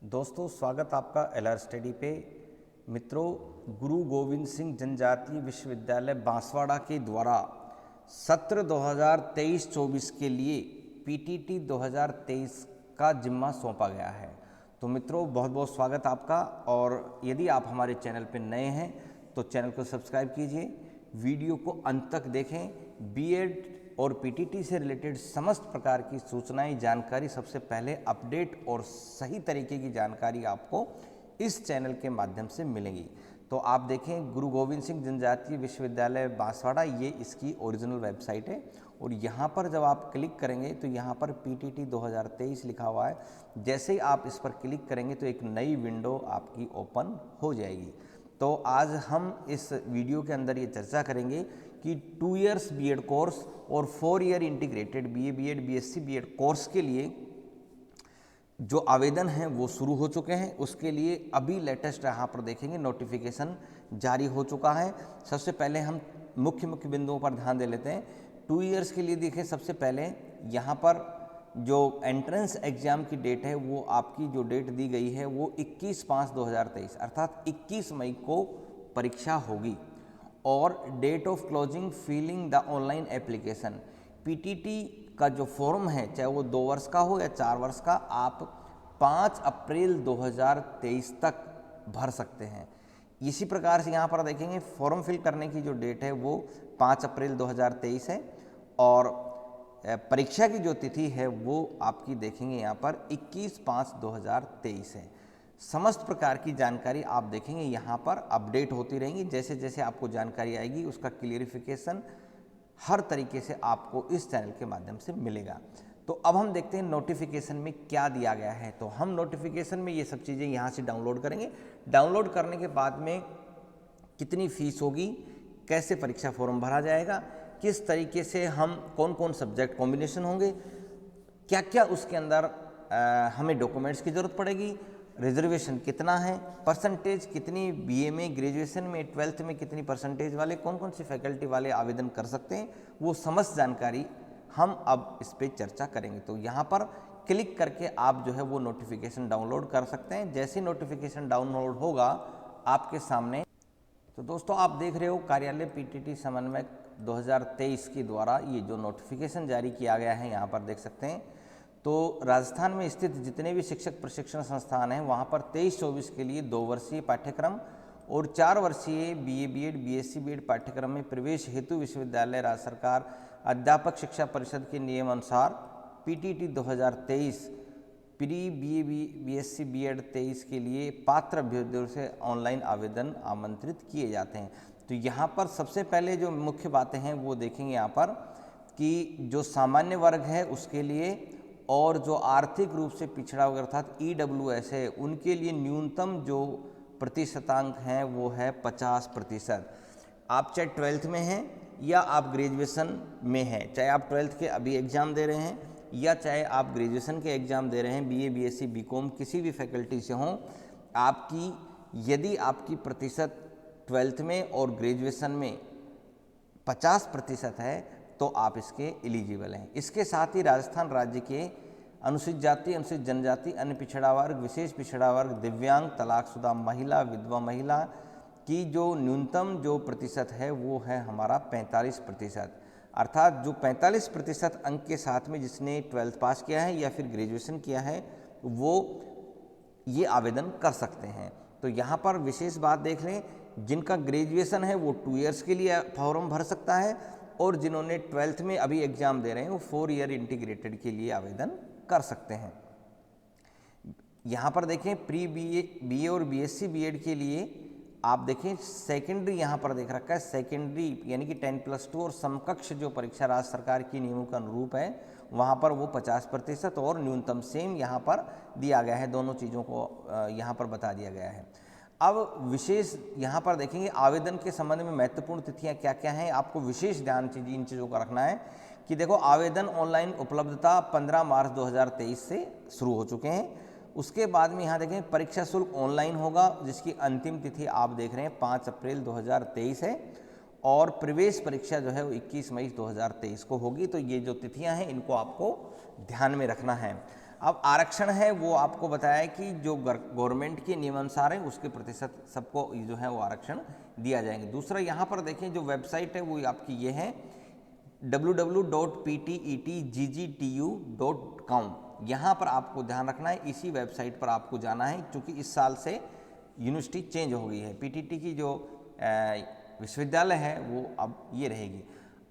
दोस्तों स्वागत आपका एलआर स्टडी पे। मित्रों, गुरु गोविंद सिंह जनजातीय विश्वविद्यालय बांसवाड़ा के द्वारा सत्र 2023-24 के लिए पीटीटी 2023 का जिम्मा सौंपा गया है। तो मित्रों बहुत बहुत स्वागत आपका। और यदि आप हमारे चैनल पर नए हैं तो चैनल को सब्सक्राइब कीजिए, वीडियो को अंत तक देखें। बीएड और पीटीटी से रिलेटेड समस्त प्रकार की सूचनाएं, जानकारी सबसे पहले अपडेट और सही तरीके की जानकारी आपको इस चैनल के माध्यम से मिलेगी। तो आप देखें, गुरु गोविंद सिंह जनजातीय विश्वविद्यालय बांसवाड़ा, ये इसकी ओरिजिनल वेबसाइट है। और यहाँ पर जब आप क्लिक करेंगे तो यहाँ पर पीटीटी 2023 लिखा हुआ है। जैसे ही आप इस पर क्लिक करेंगे तो एक नई विंडो आपकी ओपन हो जाएगी। तो आज हम इस वीडियो के अंदर ये चर्चा करेंगे कि 2 इयर्स बीएड कोर्स और 4 year integrated BA BEd BSc BEd course के लिए जो आवेदन हैं वो शुरू हो चुके हैं। उसके लिए अभी लेटेस्ट यहाँ पर देखेंगे नोटिफिकेशन जारी हो चुका है। सबसे पहले हम मुख्य बिंदुओं पर ध्यान दे लेते हैं। 2 इयर्स के लिए देखें, सबसे पहले यहाँ पर जो एंट्रेंस एग्ज़ाम की डेट है वो आपकी जो डेट दी गई है वो 21/5/2023 अर्थात 21 मई को परीक्षा होगी। और date of closing filling the online application, PTT का जो फॉर्म है चाहे वो 2 वर्ष का हो या 4 वर्ष का, आप 5 अप्रैल 2023 तक भर सकते हैं। इसी प्रकार से यहाँ पर देखेंगे फॉर्म फिल करने की जो डेट है वो 5 अप्रैल 2023 है। और परीक्षा की जो तिथि है वो आपकी देखेंगे यहाँ पर 21/5/2023 है। समस्त प्रकार की जानकारी आप देखेंगे यहाँ पर अपडेट होती रहेंगी। जैसे जैसे आपको जानकारी आएगी उसका क्लियरिफिकेशन हर तरीके से आपको इस चैनल के माध्यम से मिलेगा। तो अब हम देखते हैं नोटिफिकेशन में क्या दिया गया है। तो हम नोटिफिकेशन में ये सब चीज़ें यहाँ से डाउनलोड करेंगे। डाउनलोड करने के बाद में कितनी फीस होगी, कैसे परीक्षा फॉर्म भरा जाएगा, किस तरीके से हम कौन कौन सब्जेक्ट कॉम्बिनेशन होंगे, क्या क्या उसके अंदर हमें डॉक्यूमेंट्स की ज़रूरत पड़ेगी, रिजर्वेशन कितना है, परसेंटेज कितनी बीए में, ग्रेजुएशन में, 12th में कितनी परसेंटेज वाले, कौन कौन सी फैकल्टी वाले आवेदन कर सकते हैं, वो समस्त जानकारी हम अब इस पर चर्चा करेंगे। तो यहाँ पर क्लिक करके आप जो है वो नोटिफिकेशन डाउनलोड कर सकते हैं। जैसे नोटिफिकेशन डाउनलोड होगा आपके सामने, तो दोस्तों आप देख रहे हो कार्यालय पीटीटी समन्वयक 2023 के द्वारा ये जो नोटिफिकेशन जारी किया गया है, यहाँ पर देख सकते हैं। तो राजस्थान में स्थित जितने भी शिक्षक प्रशिक्षण संस्थान हैं वहाँ पर 23-24 के लिए 2 वर्षीय पाठ्यक्रम और 4 वर्षीय बीए बीएड बीएससी बीएड पाठ्यक्रम में प्रवेश हेतु विश्वविद्यालय राज्य सरकार अध्यापक शिक्षा परिषद के नियम अनुसार PTT 2023 pre BA BSc BEd 23 के लिए पात्र अभ्यर्थियों से ऑनलाइन आवेदन आमंत्रित किए जाते हैं। तो यहाँ पर सबसे पहले जो मुख्य बातें हैं वो देखेंगे यहाँ पर कि जो सामान्य वर्ग है उसके लिए और जो आर्थिक रूप से पिछड़ा वर्ग अर्थात ईडब्ल्यूएस है उनके लिए न्यूनतम जो प्रतिशतांक हैं वो है 50%। आप चाहे 12th में हैं या आप ग्रेजुएशन में हैं, चाहे आप 12th के अभी एग्ज़ाम दे रहे हैं या चाहे आप ग्रेजुएशन के एग्ज़ाम दे रहे हैं, बीए बीएससी बीकॉम किसी भी फैकल्टी से हों, आपकी यदि आपकी प्रतिशत 12th में और ग्रेजुएशन में 50% है तो आप इसके एलिजिबल हैं। इसके साथ ही राजस्थान राज्य के अनुसूचित जाति, अनुसूचित जनजाति, अन्य पिछड़ा वर्ग, विशेष पिछड़ा वर्ग, दिव्यांग, तलाकशुदा महिला, विधवा महिला की जो न्यूनतम जो प्रतिशत है वो है हमारा 45%। अर्थात जो 45% अंक के साथ में जिसने 12th पास किया है या फिर ग्रेजुएशन किया है वो ये आवेदन कर सकते हैं। तो यहाँ पर विशेष बात देख लें, जिनका ग्रेजुएशन है वो 2 इयर्स के लिए फॉर्म भर सकता है और जिन्होंने 12th में अभी एग्ज़ाम दे रहे हैं वो 4 ईयर इंटीग्रेटेड के लिए आवेदन कर सकते हैं। यहाँ पर देखें प्री बीए और बीएससी बीएड के लिए आप देखें सेकेंडरी यहाँ पर देख रखा है, सेकेंडरी यानी कि 10+2 और समकक्ष जो परीक्षा राज्य सरकार की नियमों का अनुरूप है वहाँ पर वो 50% और न्यूनतम सेम यहाँ पर दिया गया है। दोनों चीज़ों को यहाँ पर बता दिया गया है। अब विशेष यहाँ पर देखेंगे आवेदन के संबंध में महत्वपूर्ण तिथियाँ क्या क्या हैं। आपको विशेष ध्यान इन चीज़ों का रखना है कि देखो आवेदन ऑनलाइन उपलब्धता 15 मार्च 2023 से शुरू हो चुके हैं। उसके बाद में यहाँ देखें परीक्षा शुल्क ऑनलाइन होगा जिसकी अंतिम तिथि आप देख रहे हैं 5 अप्रैल 2023 है और प्रवेश परीक्षा जो है वो 21 मई 2023 को होगी। तो ये जो तिथियाँ हैं इनको आपको ध्यान में रखना है। अब आरक्षण है वो आपको बताया कि जो गवर्नमेंट के नियमानुसार है उसके प्रतिशत सबको जो है वो आरक्षण दिया जाएंगे। दूसरा यहाँ पर देखें जो वेबसाइट है वो आपकी ये है www.ptetggtu.com। यहाँ पर आपको ध्यान रखना है, इसी वेबसाइट पर आपको जाना है क्योंकि इस साल से यूनिवर्सिटी चेंज हो गई है। पीटीटी की जो विश्वविद्यालय है वो अब ये रहेगी।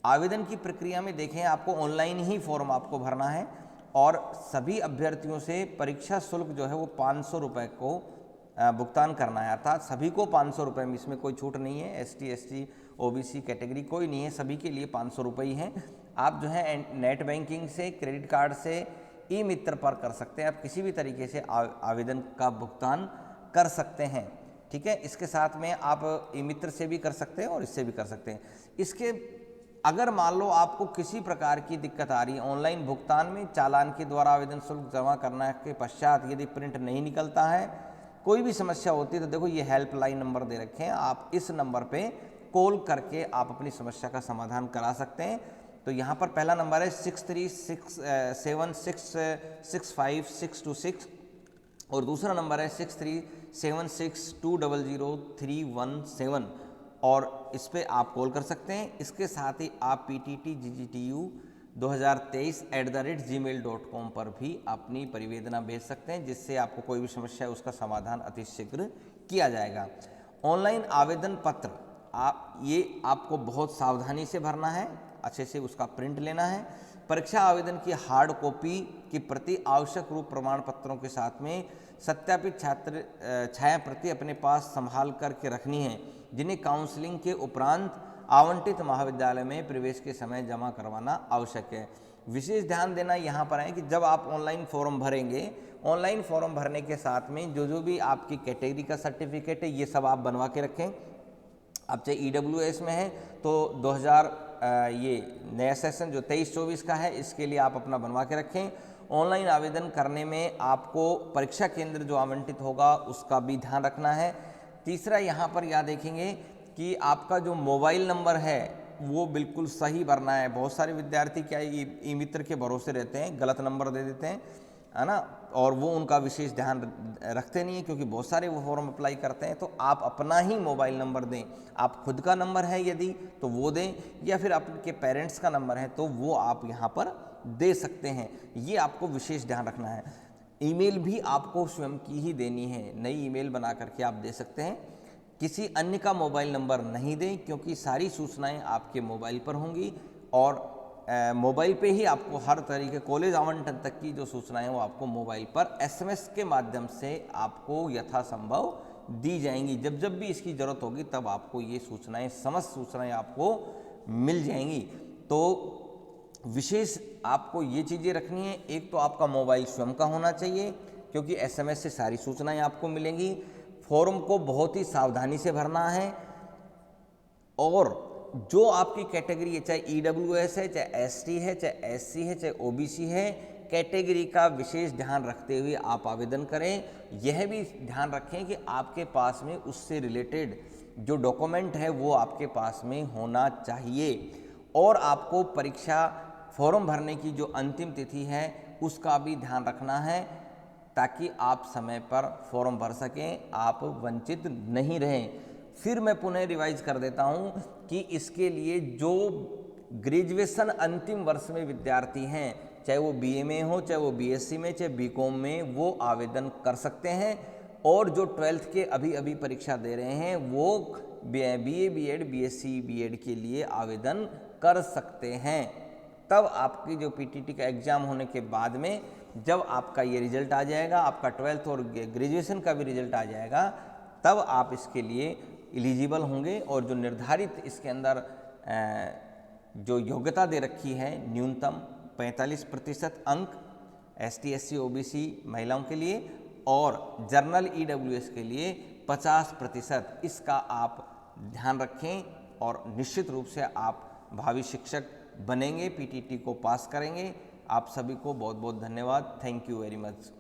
आवेदन की प्रक्रिया में देखें आपको ऑनलाइन ही फॉर्म आपको भरना है और सभी अभ्यर्थियों से परीक्षा शुल्क जो है वो 500 रुपये को भुगतान करना है, अर्थात सभी को 500 रुपये में, इसमें कोई छूट नहीं है। एसटी, एससी, ओबीसी कैटेगरी कोई नहीं है, सभी के लिए 500 रुपये ही हैं। आप जो है नेट बैंकिंग से, क्रेडिट कार्ड से, ई मित्र पर कर सकते हैं, आप किसी भी तरीके से आवेदन का भुगतान कर सकते हैं। ठीक है, इसके साथ में आप ई मित्र से भी कर सकते हैं और इससे भी कर सकते हैं। इसके अगर मान लो आपको किसी प्रकार की दिक्कत आ रही है ऑनलाइन भुगतान में, चालान के द्वारा आवेदन शुल्क जमा करने के पश्चात यदि प्रिंट नहीं निकलता है, कोई भी समस्या होती है तो देखो ये हेल्पलाइन नंबर दे रखे हैं, आप इस नंबर पे कॉल करके आप अपनी समस्या का समाधान करा सकते हैं। तो यहाँ पर पहला नंबर है 6367665626 और दूसरा नंबर है 6376200317 और इस पे आप कॉल कर सकते हैं। इसके साथ ही आप pttggtu2023@gmail.com पर भी अपनी परिवेदना भेज सकते हैं, जिससे आपको कोई भी समस्या है उसका समाधान अतिशीघ्र किया जाएगा। ऑनलाइन आवेदन पत्र ये आपको बहुत सावधानी से भरना है, अच्छे से उसका प्रिंट लेना है। परीक्षा आवेदन की हार्ड कॉपी की प्रति आवश्यक रूप प्रमाण पत्रों के साथ में सत्यापित छात्र छाया प्रति अपने पास संभाल करके रखनी है, जिन्हें काउंसलिंग के उपरांत आवंटित महाविद्यालय में प्रवेश के समय जमा करवाना आवश्यक है। विशेष ध्यान देना यहाँ पर है कि जब आप ऑनलाइन फॉर्म भरेंगे, ऑनलाइन फॉर्म भरने के साथ में जो भी आपकी कैटेगरी का सर्टिफिकेट है ये सब आप बनवा के रखें। अब चाहे ईडब्ल्यूएस में है तो 2000 ये नया सेशन जो 23-24 का है इसके लिए आप अपना बनवा के रखें। ऑनलाइन आवेदन करने में आपको परीक्षा केंद्र जो आवंटित होगा उसका भी ध्यान रखना है। तीसरा यहाँ पर यह देखेंगे कि आपका जो मोबाइल नंबर है वो बिल्कुल सही भरना है। बहुत सारे विद्यार्थी क्या ई मित्र के भरोसे रहते हैं, गलत नंबर दे देते हैं, है ना, और वो उनका विशेष ध्यान रखते नहीं है क्योंकि बहुत सारे वो फॉर्म अप्लाई करते हैं। तो आप अपना ही मोबाइल नंबर दें, आप खुद का नंबर है यदि तो वो दें, या फिर आपके पेरेंट्स का नंबर है तो वो आप यहाँ पर दे सकते हैं। ये आपको विशेष ध्यान रखना है। ईमेल भी आपको स्वयं की ही देनी है, नई ईमेल बना करके आप दे सकते हैं। किसी अन्य का मोबाइल नंबर नहीं दें क्योंकि सारी सूचनाएं आपके मोबाइल पर होंगी और मोबाइल पे ही आपको हर तरीके कॉलेज आवंटन तक की जो सूचनाएं वो आपको मोबाइल पर एसएमएस के माध्यम से आपको यथासंभव दी जाएंगी। जब जब भी इसकी ज़रूरत होगी तब आपको ये सूचनाएं, समस्त सूचनाएं आपको मिल जाएंगी। तो विशेष आपको ये चीज़ें रखनी है, एक तो आपका मोबाइल स्वयं का होना चाहिए क्योंकि एसएमएस से सारी सूचनाएं आपको मिलेंगी। फॉर्म को बहुत ही सावधानी से भरना है और जो आपकी कैटेगरी है, चाहे ईडब्ल्यूएस है, चाहे एसटी है, चाहे एससी है, चाहे ओबीसी है, कैटेगरी का विशेष ध्यान रखते हुए आप आवेदन करें। यह भी ध्यान रखें कि आपके पास में उससे रिलेटेड जो डॉक्यूमेंट है वो आपके पास में होना चाहिए और आपको परीक्षा फॉर्म भरने की जो अंतिम तिथि है उसका भी ध्यान रखना है ताकि आप समय पर फॉर्म भर सकें, आप वंचित नहीं रहें। फिर मैं पुनः रिवाइज कर देता हूं कि इसके लिए जो ग्रेजुएशन अंतिम वर्ष में विद्यार्थी हैं, चाहे वो बीए में हो, चाहे वो बीएससी में, चाहे बीकॉम में, वो आवेदन कर सकते हैं और जो 12th के अभी परीक्षा दे रहे हैं वो बीए, बीएड, बीएससी, बीएड के लिए आवेदन कर सकते हैं। तब आपकी जो पीटीटी का एग्ज़ाम होने के बाद में जब आपका ये रिजल्ट आ जाएगा, आपका 12th और ग्रेजुएशन का भी रिजल्ट आ जाएगा, तब आप इसके लिए एलिजिबल होंगे और जो निर्धारित इसके अंदर जो योग्यता दे रखी है न्यूनतम 45% अंक एसटी, एससी, ओबीसी महिलाओं के लिए और जर्नल ईडब्ल्यूएस के लिए 50%, इसका आप ध्यान रखें और निश्चित रूप से आप भावी शिक्षक बनेंगे, पीटीटी को पास करेंगे। आप सभी को बहुत बहुत धन्यवाद। Thank you very much.